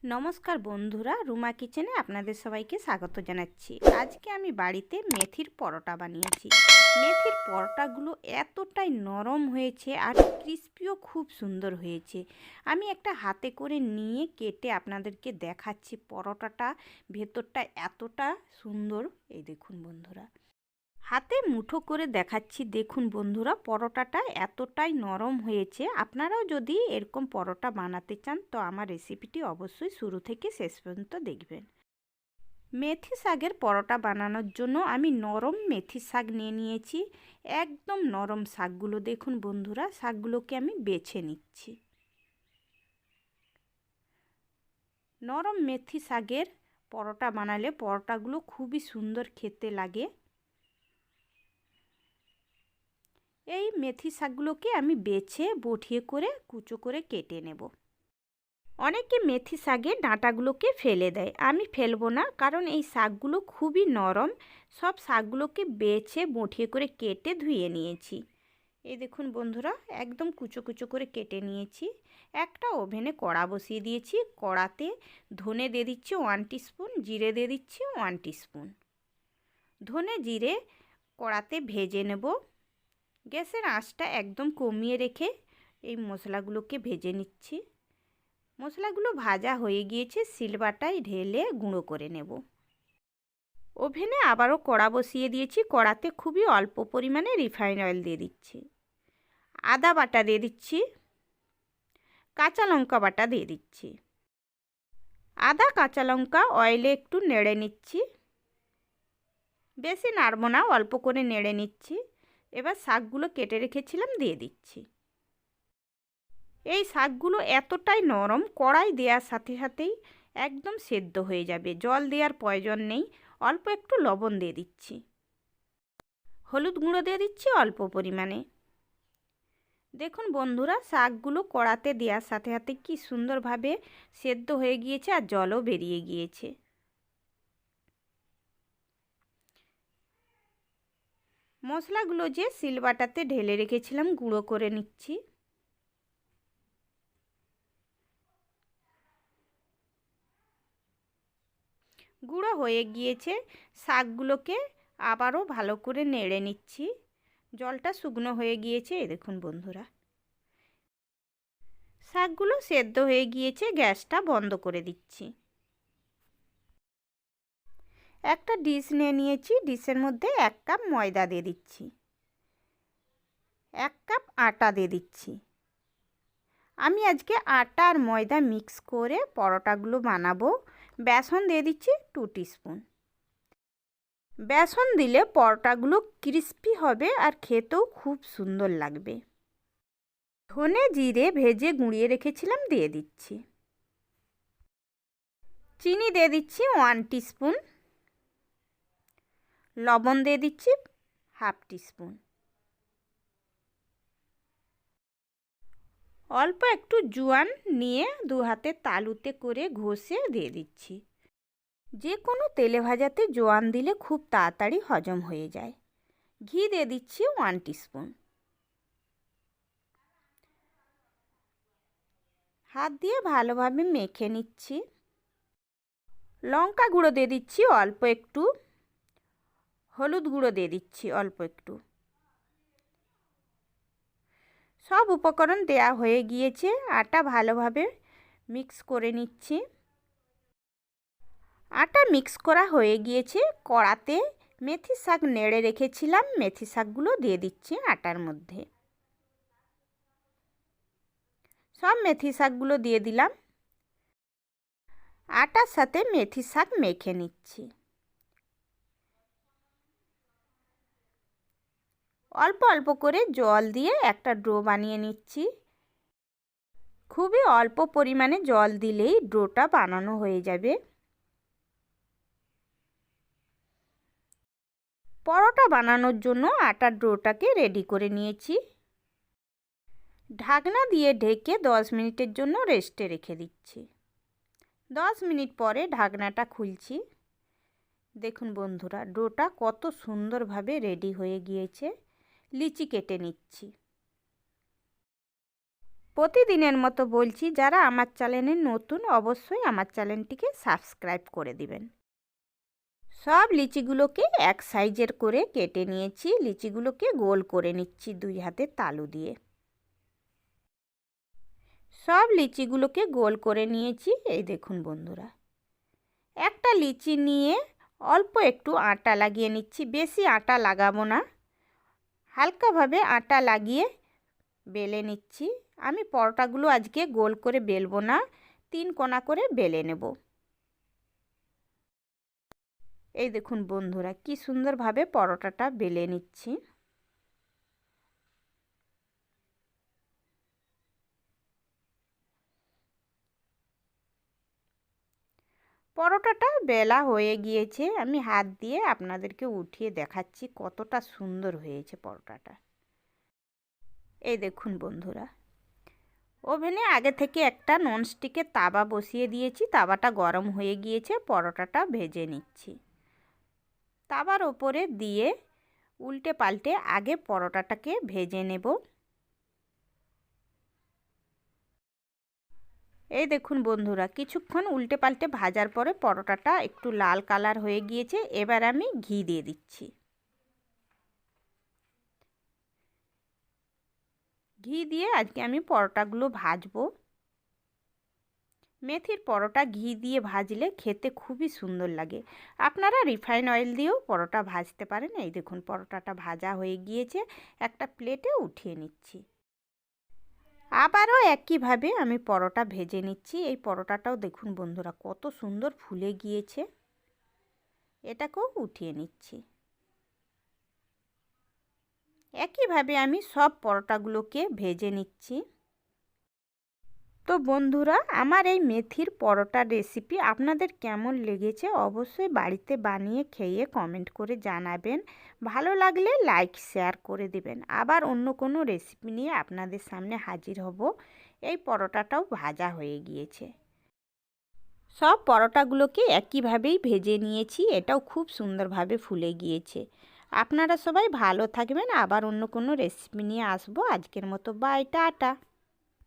নমস্কার বন্ধুরা, রুমা কিচেনে আপনাদের সবাইকে স্বাগত জানাচ্ছি। আজকে আমি বাড়িতে মেথির পরোটা বানিয়েছি। মেথির পরোটাগুলো এতটাই নরম হয়েছে আর ক্রিস্পিও খুব সুন্দর হয়েছে। আমি একটা হাতে করে নিয়ে কেটে আপনাদেরকে দেখাচ্ছি। পরোটাটা ভেতরটা এতটা সুন্দর, এই দেখুন বন্ধুরা। হাতে মুঠো করে দেখাচ্ছি, দেখুন বন্ধুরা, পরোটাটা এতটাই নরম হয়েছে। আপনারাও যদি এরকম পরোটা বানাতে চান তো আমার রেসিপিটি অবশ্যই শুরু থেকে শেষ পর্যন্ত দেখবেন। মেথি শাকের পরোটা বানানোর জন্য আমি নরম মেথি শাক নিয়ে নিয়েছি। একদম নরম শাকগুলো দেখুন বন্ধুরা, শাকগুলোকে আমি বেছে নিচ্ছি। নরম মেথি শাকের পরোটা বানালে পরোটাগুলো খুবই সুন্দর খেতে লাগে। এই মেথি শাকগুলোকে আমি বেছে বটিয়ে করে কুচো করে কেটে নেব। অনেকে মেথি শাকের ডাঁটাগুলোকে ফেলে দেয়, আমি ফেলবো না, কারণ এই শাকগুলো খুবই নরম। সব শাকগুলোকে বেছে বটিয়ে করে কেটে ধুয়ে নিয়েছি। এই দেখুন বন্ধুরা, একদম কুচো কুচো করে কেটে নিয়েছি। একটা ওভেনে কড়া বসিয়ে দিয়েছি। কড়াতে ধনে দিয়ে দিচ্ছি 1 টিস্পুন, জিরে দিয়ে দিচ্ছি 1 টিস্পুন। ধনে জিরে কড়াতে ভেজে নেব। গ্যাসের আঁচটা একদম কমিয়ে রেখে এই মশলাগুলোকে ভেজে নিচ্ছি। মশলাগুলো ভাজা হয়ে গিয়েছে, শিলবাটায় ঢেলে গুঁড়ো করে নেব। ওভেনে আবারও কড়া বসিয়ে দিয়েছি। কড়াতে খুবই অল্প পরিমাণে রিফাইন অয়েল দিয়ে দিচ্ছি। আদা বাটা দিয়ে দিচ্ছি, কাঁচা লঙ্কা বাটা দিয়ে দিচ্ছি। আদা কাঁচা লঙ্কা অয়েলে একটু নেড়ে নিচ্ছি। বেশি নাড়ব না, অল্প করে নেড়ে নিচ্ছি। এবার শাকগুলো কেটে রেখেছিলাম দিয়ে দিচ্ছি। এই শাকগুলো এতটাই নরম, কড়াই দেওয়ার সাথে সাথেই একদম সেদ্ধ হয়ে যাবে, জল দেওয়ার প্রয়োজন নেই। অল্প একটু লবণ দিয়ে দিচ্ছি, হলুদ গুঁড়ো দিয়ে দিচ্ছি অল্প পরিমাণে। দেখুন বন্ধুরা, শাকগুলো কড়াতে দেওয়ার সাথে সাথে কি সুন্দরভাবে সেদ্ধ হয়ে গিয়েছে আর জলও বেরিয়ে গিয়েছে। মশলাগুলো যে শিলবাটাতে ঢেলে রেখেছিলাম গুঁড়ো করে নিচ্ছি। গুঁড়ো হয়ে গিয়েছে, শাকগুলোকে আবারও ভালো করে নেড়ে নিচ্ছি। জলটা শুকনো হয়ে গিয়েছে। এই দেখুন বন্ধুরা, শাকগুলো সেদ্ধ হয়ে গিয়েছে। গ্যাসটা বন্ধ করে দিচ্ছি। একটা ডিশ নিয়ে নিয়েছি। ডিশের মধ্যে 1 কাপ ময়দা দিয়ে দিচ্ছি, 1 কাপ আটা দিয়ে দিচ্ছি। আমি আজকে আটা আর ময়দা মিক্স করে পরোটাগুলো বানাবো। বেসন দিয়ে দিচ্ছি 2 টিস্পুন। বেসন দিলে পরোটাগুলো ক্রিস্পি হবে আর খেতেও খুব সুন্দর লাগবে। ধনে জিরে ভেজে গুঁড়িয়ে রেখেছিলাম দিয়ে দিচ্ছি। চিনি দিয়ে দিচ্ছি 1 টিস্পুন। লবণ দিয়ে দিচ্ছি 1/2 টিস্পুন। অল্প একটু জোয়ান নিয়ে 2 হাতে তালুতে করে ঘষে দিয়ে দিচ্ছি। যে কোনো তেলে ভাজাতে জোয়ান দিলে খুব তাড়াতাড়ি হজম হয়ে যায়। ঘি দিয়ে দিচ্ছি 1 টিস্পুন। হাত দিয়ে ভালোভাবে মেখে নিচ্ছি। লঙ্কা গুঁড়ো দিয়ে দিচ্ছি অল্প একটু, হলুদ গুঁড়ো দিয়ে দিচ্ছি অল্প একটু। সব উপকরণ দেয়া হয়ে গিয়েছে। আটা ভালোভাবে মিক্স করে নিচ্ছি। আটা মিক্স করা হয়ে গিয়েছে। কড়াতে মেথি শাক নেড়ে রেখেছিলাম, মেথি শাকগুলো দিয়ে দিচ্ছি আটার মধ্যে। সব মেথি শাকগুলো দিয়ে দিলাম। আটার সাথে মেথি শাক মেখে নিচ্ছি। অল্প অল্প করে জল দিয়ে একটা ডো বানিয়ে নিচ্ছি। খুবই অল্প পরিমাণে জল দিলেই ডোটা বানানো হয়ে যাবে। পরোটা বানানোর জন্য আটার ডোটাকে রেডি করে নিয়েছি। ঢাকনা দিয়ে ঢেকে 10 মিনিটের জন্য রেস্টে রেখে দিচ্ছি। 10 মিনিট পরে ঢাকনাটা খুলছি। দেখুন বন্ধুরা, ডোটা কত সুন্দরভাবে রেডি হয়ে গিয়েছে। লিচি কেটে নিচ্ছি। প্রতিদিনের মতো বলছি, যারা আমার চ্যানেলে নতুন অবশ্যই আমার চ্যানেলটিকে সাবস্ক্রাইব করে দিবেন। সব লিচিগুলোকে এক সাইজের করে কেটে নিয়েছি। লিচিগুলোকে গোল করে নিচ্ছি 2 হাতের তালু দিয়ে। সব লিচিগুলোকে গোল করে নিয়েছি। এই দেখুন বন্ধুরা, একটা লিচি নিয়ে অল্প একটু আটা লাগিয়ে নিচ্ছি। বেশি আটা লাগাবো না, হালকাভাবে আটা লাগিয়ে বেলে নিচ্ছি। আমি পরোটাগুলো আজকে গোল করে বেলবো না, 3 কোনা করে বেলে নেব। এই দেখুন বন্ধুরা, কি সুন্দরভাবে পরোটাটা বেলে নিচ্ছি। পরোটাটা বেলা হয়ে গিয়েছে। আমি হাত দিয়ে আপনাদেরকে উঠিয়ে দেখাচ্ছি কতটা সুন্দর হয়েছে পরোটাটা। এই দেখুন বন্ধুরা, ওভেনে আগে থেকে একটা ননস্টিকের তাওয়া বসিয়ে দিয়েছি। তাওয়াটা গরম হয়ে গিয়েছে, পরোটাটা ভেজে নিচ্ছি। তাওয়ার ওপরে দিয়ে উল্টে পাল্টে আগে পরোটাটাকে ভেজে নেব। এই দেখুন বন্ধুরা, কিছুক্ষণ উল্টে পাল্টে ভাজার পরে পরোটাটা একটু লাল কালার হয়ে গিয়েছে। এবার আমি ঘি দিয়ে দিচ্ছি। ঘি দিয়ে আজকে আমি পরোটাগুলো ভাজবো। মেথির পরোটা ঘি দিয়ে ভাজলে খেতে খুবই সুন্দর লাগে। আপনারা রিফাইন অয়েল দিয়েও পরোটা ভাজতে পারেন। এই দেখুন পরোটাটা ভাজা হয়ে গিয়েছে, একটা প্লেটে উঠিয়ে নিচ্ছি। আবারও একইভাবে আমি পরোটা ভেজে নিচ্ছি। এই পরোটাটাও দেখুন বন্ধুরা কত সুন্দর ফুলে গিয়েছে। এটাকেও উঠিয়ে নিচ্ছি। একইভাবে আমি সব পরোটাগুলোকে ভেজে নিচ্ছি। তো বন্ধুরা, আমার এই মেথির পরোটার রেসিপি আপনাদের কেমন লেগেছে অবশ্যই বাড়িতে বানিয়ে খেয়ে কমেন্ট করে জানাবেন। ভালো লাগলে লাইক শেয়ার করে দেবেন। আবার অন্য কোনো রেসিপি নিয়ে আপনাদের সামনে হাজির হব। এই পরোটাটাও ভাজা হয়ে গিয়েছে। সব পরোটাগুলোকে একইভাবেই ভেজে নিয়েছি। এটাও খুব সুন্দরভাবে ফুলে গিয়েছে। আপনারা সবাই ভালো থাকবেন। আবার অন্য কোনো রেসিপি নিয়ে আসবো। আজকের মতো বাই, টাটা।